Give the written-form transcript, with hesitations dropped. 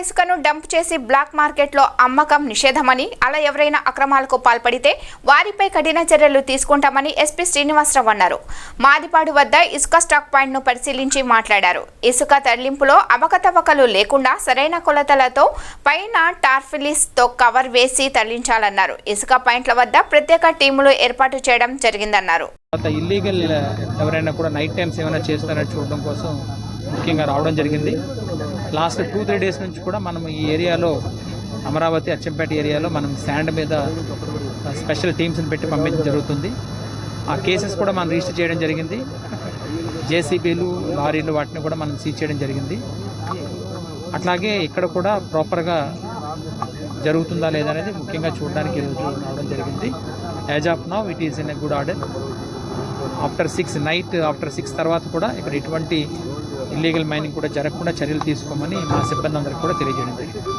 ఇసుకను డంప్ చేసి బ్లాక్ మార్కెట్లో అమ్మకం నిషేధమని, అలా ఎవరైనా అక్రమాలకు పాల్పడితే వారిపై కఠిన చర్యలు తీసుకుంటామని ఎస్పీ శ్రీనివాసరావు అన్నారు. మాదిపాడు వద్ద ఇసుక స్టాక్ పాయింట్ను పరిశీలించి మాట్లాడారు. ఇసుక తరలింపులో అవకతవకలు లేకుండా సరైన కొలతలతో పైన టార్ఫిలిస్తో కవర్ వేసి తరలించాలన్నారు. ఇసుక పాయింట్ల వద్ద ప్రత్యేక టీములు ఏర్పాటు చేయడం జరిగిందన్నారు. ఇల్లీగల్ ఎవరైనా కూడా నైట్ టైమ్స్ ఏమైనా చేస్తారని చూడడం కోసం ముఖ్యంగా రావడం జరిగింది. లాస్ట్ 2-3 డేస్ నుంచి కూడా మనం ఈ ఏరియాలో అమరావతి అచ్చంపేట ఏరియాలో మనం శాండ్ మీద స్పెషల్ టీమ్స్ని పెట్టి పంపించడం జరుగుతుంది. ఆ కేసెస్ కూడా మనం రిజిస్టర్ చేయడం జరిగింది. జేసీబీలు, లారీలు వాటిని కూడా మనం సీజ్ చేయడం జరిగింది. అట్లాగే ఇక్కడ కూడా ప్రాపర్గా జరుగుతుందా లేదా అనేది ముఖ్యంగా చూడడానికి ఈరోజు రావడం జరిగింది. As of now it is in a good order. After 6 తర్వాత కూడా ఇక్కడ ఎటువంటి ఇల్లీగల్ మైనింగ్ కూడా జరగకుండా చర్యలు తీసుకోమని మా సిబ్బంది అందరికీ కూడా తెలియజేయడం జరిగింది.